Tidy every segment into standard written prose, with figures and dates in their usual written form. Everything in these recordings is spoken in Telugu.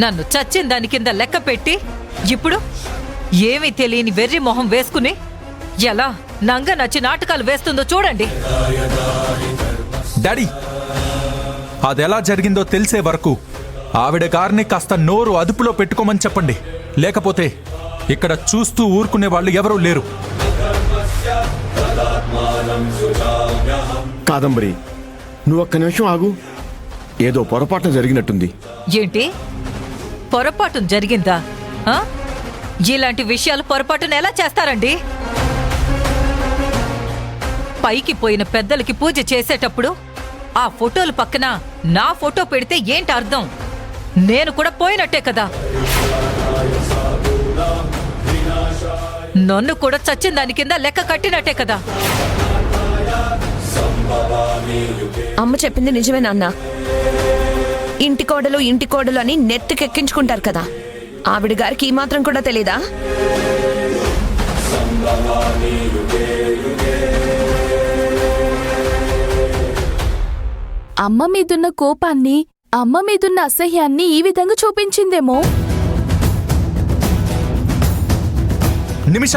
నన్ను చచ్చిన దాని కింద లెక్క పెట్టి ఇప్పుడు ఏమీ తెలియని వెర్రి మొహం వేసుకుని ఎలా నంగ నచ్చి నాటకాలు వేస్తుందో చూడండి. డాడీ, అదెలా జరిగిందో తెలిసే వరకు ఆవిడ గారిని కాస్త నోరు అదుపులో పెట్టుకోమని చెప్పండి. లేకపోతే ఇక్కడ చూస్తూ ఊరుకునే వాళ్ళు ఎవరూ లేరు. కాదంబరి, నువ్వు ఒక్క నిమిషం ఆగు. ఏదో పొరపాటున జరిగినట్టుంది. ఏంటి పొరపాటు జరిగిందా? ఇలాంటి విషయాలు పొరపాటున ఎలా చేస్తారండి? పైకి పోయిన పెద్దలకి పూజ చేసేటప్పుడు ఆ ఫోటోలు పక్కన నా ఫోటో పెడితే ఏంటి అర్థం? నేను కూడా పోయినట్టే కదా. నన్ను కూడా చచ్చిన దాని కింద లెక్క కట్టినట్టే కదా. అమ్మ చెప్పింది నిజమే నాన్న. ఇంటి కోడలు అని నెత్తికెక్కించుకుంటారు కదా. ఆవిడ గారికి ఈ మాత్రం కూడా తెలీదా? అమ్మ మీదున్న కోపాన్ని, అమ్మ మీదున్న అసహ్యాన్ని ఈ విధంగా చూపించిందేమో. నిమిష,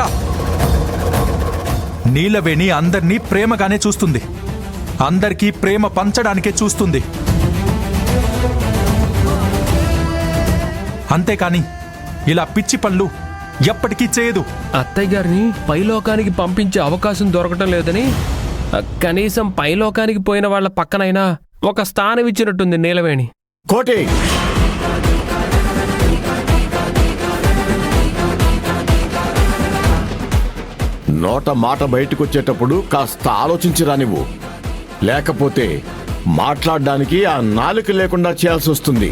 నీలవేణి అందర్నీ ప్రేమగానే చూస్తుంది. అందరికీ ప్రేమ పంచడానికే చూస్తుంది. అంతేకాని ఇలా పిచ్చి పనులు ఎప్పటికీ చేయదు. అత్తయ్య గారిని పైలోకానికి పంపించే అవకాశం దొరకటం లేదని కనీసం పైలోకానికి పోయిన వాళ్ళ పక్కనైనా ఒక స్థానం ఇచ్చినట్టుంది నీలవేణి. కోటి, నోట మాట బయటకొచ్చేటప్పుడు కాస్త ఆలోచించిరా నువ్వు. లేకపోతే మాట్లాడడానికి ఆ నాలుక లేకుండా చేయాల్సి వస్తుంది.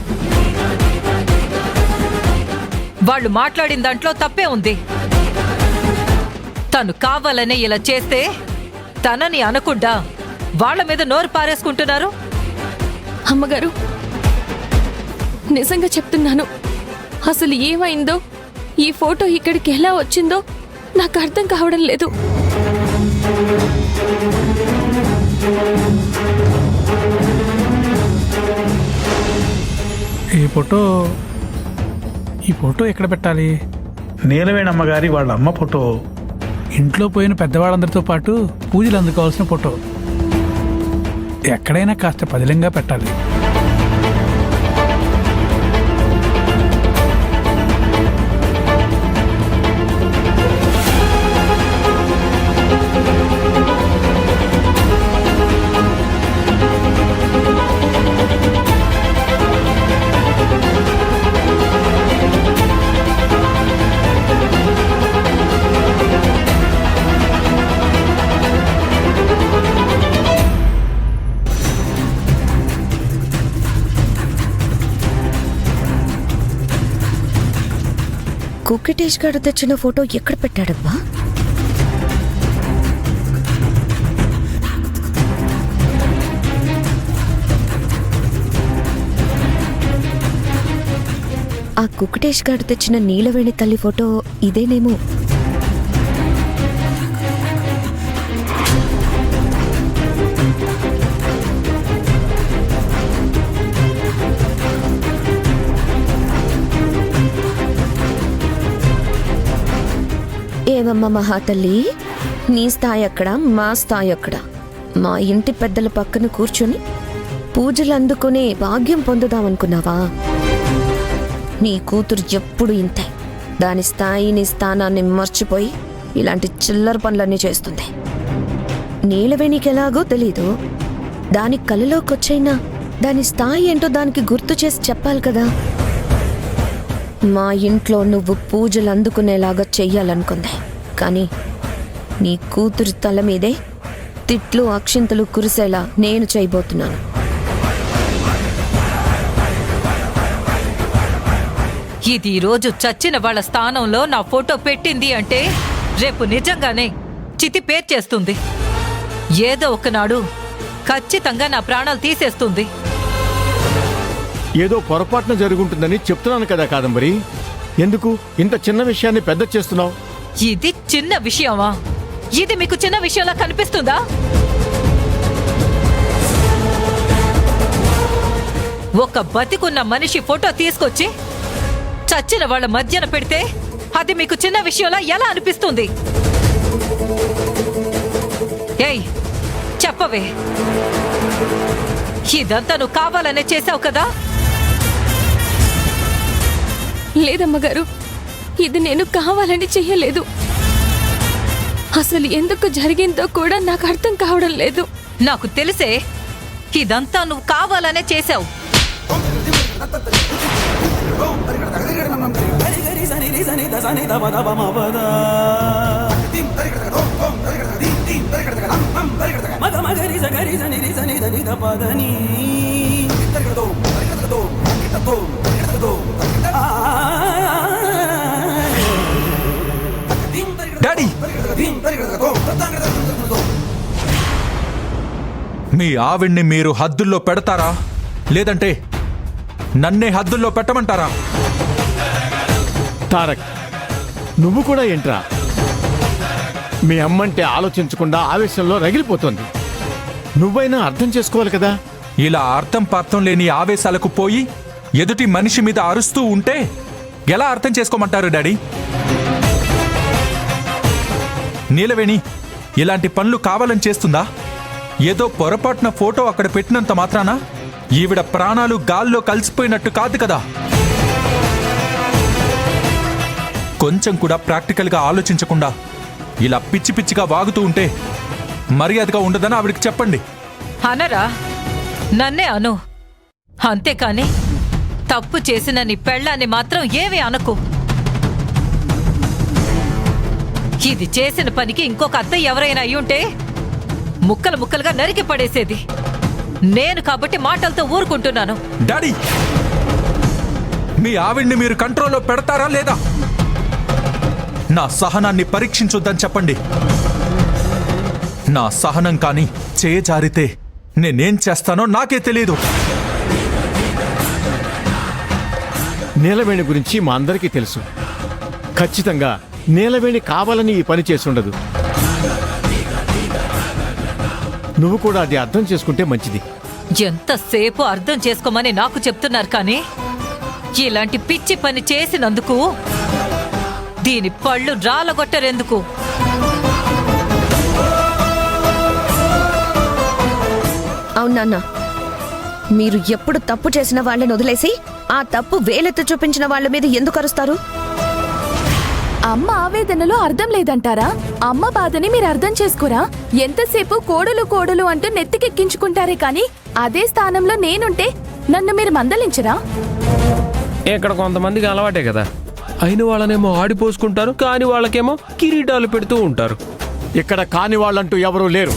వాళ్ళు మాట్లాడిన దాంట్లో తప్పే ఉంది. తను కావాలనే ఇలా చేస్తే తనని అనకుండా వాళ్ళ మీద నోరు పారేసుకుంటున్నారు. అమ్మగారు, నిజంగా చెప్తున్నాను, అసలు ఏమైందో, ఈ ఫోటో ఇక్కడికి ఎలా వచ్చిందో నాకు అర్థం కావడం లేదు. ఈ ఫోటో ఎక్కడ పెట్టాలి? నీలవేణమ్మగారి వాళ్ళ అమ్మ ఫోటో, ఇంట్లో పోయిన పెద్దవాళ్ళందరితో పాటు పూజలు అందుకోవాల్సిన ఫోటో. ఎక్కడైనా కాస్త పదిలంగా పెట్టాలి. కుక్కటేష్ గారు తెచ్చిన ఫోటో ఎక్కడ పెట్టాడబ్బా? ఆ కుక్కటేష్ గారు తెచ్చిన నీలవేణి తల్లి ఫోటో ఇదేనేమో. ఏవమ్మ మహాతల్లి, నీ స్థాయి అక్కడ, మా స్థాయి అక్కడ. మా ఇంటి పెద్దల పక్కన కూర్చొని పూజలు అందుకునే భాగ్యం పొందుదామనుకున్నావా? నీ కూతురు ఎప్పుడు ఇంతే. దాని స్థాయిని, స్థానాన్ని మర్చిపోయి ఇలాంటి చిల్లర పనులన్నీ చేస్తుంది. నీలవేణికి ఎలాగో తెలీదు. దాని కళ్ళలోకొచ్చైనా దాని స్థాయి ఏంటో దానికి గుర్తు చేసి చెప్పాలి కదా. మా ఇంట్లో నువ్వు పూజలు అందుకునేలాగా చెయ్యాలనుకుంది, కానీ నీ కూతురు తల మీదే తిట్లు, అక్షింతలు కురిసేలా నేను చేయబోతున్నాను. ఇది ఈరోజు చచ్చిన వాళ్ళ స్థానంలో నా ఫోటో పెట్టింది అంటే రేపు నిజంగానే చితి పేర్చేస్తుంది. ఏదో ఒకనాడు ఖచ్చితంగా నా ప్రాణాలు తీసేస్తుంది. ఏదో పొరపాటున జరుగుంటుందని చెప్తున్నాను కదా కాదంబరి. ఎందుకు ఇంత చిన్న విషయాన్ని పెద్ద చేస్తున్నావు? ఇది చిన్న విషయమా? ఇది మీకు చిన్న విషయంలా కనిపిస్తుందా? ఒక బతికున్న మనిషి ఫోటో తీసుకొచ్చి చచ్చిన వాళ్ళ మధ్యన పెడితే అది మీకు చిన్న విషయంలా ఎలా అనిపిస్తుంది? ఏయ్ చెప్పవే, ఇదంతా నువ్వు కావాలనే చేసావు కదా? లేదమ్మగారు, ఇది నేను కావాలని చెయ్యలేదు. అసలు ఎందుకు జరిగిందో కూడా నాకు అర్థం కావడం లేదు. నాకు తెలిసే ఇదంతా నువ్వు కావాలనే చేసావు. డాడీ, మీ ఆవిడ్ని మీరు హద్దుల్లో పెడతారా లేదంటే నన్నే హద్దుల్లో పెట్టమంటారా? తారక్, నువ్వు కూడా ఏంట్రా? మీ అమ్మంటే ఆలోచించకుండా ఆవేశంలో రగిలిపోతుంది. నువ్వైనా అర్థం చేసుకోవాలి కదా. ఇలా అర్థం పార్థం లేని ఆవేశాలకు పోయి ఎదుటి మనిషి మీద అరుస్తూ ఉంటే ఎలా అర్థం చేసుకోమంటారు డాడీ? నీలవేణి ఇలాంటి పనులు కావాలని చేస్తుందా? ఏదో పొరపాటున ఫోటో అక్కడ పెట్టినంత మాత్రాన ఈవిడ ప్రాణాలు గాల్లో కలిసిపోయినట్టు కాదు కదా. కొంచెం కూడా ప్రాక్టికల్గా ఆలోచించకుండా ఇలా పిచ్చి పిచ్చిగా వాగుతూ ఉంటే మర్యాదగా ఉండదని ఆవిడికి చెప్పండి. అనరా? నన్నే అను, అంతేకాని తప్పు చేసిన నీ పెళ్ళాన్ని మాత్రం ఏమీ అనకు. ఇది చేసిన పనికి ఇంకొక అత్తయ్య ఎవరైనా అయ్యుంటే ముక్కలు ముక్కలుగా నరికి పడేసేది. నేను కాబట్టి మాటలతో ఊరుకుంటున్నాను. డాడీ, మీ ఆవిడ్ని మీరు కంట్రోల్లో పెడతారా లేదా? నా సహనాన్ని పరీక్షించొద్దని చెప్పండి. నా సహనం కానీ చేయజారితే నేనేం చేస్తానో నాకే తెలియదు. నీలవేణి గురించి మా అందరికీ తెలుసు. ఖచ్చితంగా నీలవేణి కావాలని ఈ పని చేసుండదు. నువ్వు కూడా అది అర్థం చేసుకుంటే మంచిది. ఎంతసేపు అర్థం చేసుకోమని నాకు చెప్తున్నారు కానీ ఇలాంటి పిచ్చి పని చేసినందుకు దీని పళ్ళు రాలగొట్టరెందుకు? అవునన్నా, మీరు ఎప్పుడు తప్పు చేసిన వాళ్ళని వదిలేసి ఆ తప్పు వేలెత్తి చూపించిన వాళ్ళ మీద ఎందుకు అరుస్తారు? అమ్మ ఆవేదనలో అర్థం లేదంటారా? అమ్మ బాధని మీరు అర్థం చేసుకోరా? ఎంతసేపు కోడలు కోడలు అంటూ నెత్తికెక్కించుకుంటారే కానీ అదే స్థానంలో నేనుంటే నన్ను మీరు మందలించరా? ఇక్కడ కొంతమందికి అలవాటే కదా. అయిన వాళ్ళనేమో ఆడిపోసుకుంటారు, కాని వాళ్ళకేమో కిరీటాలు పెడుతూ ఉంటారు. ఇక్కడ కాని వాళ్ళంటూ ఎవరూ లేరు.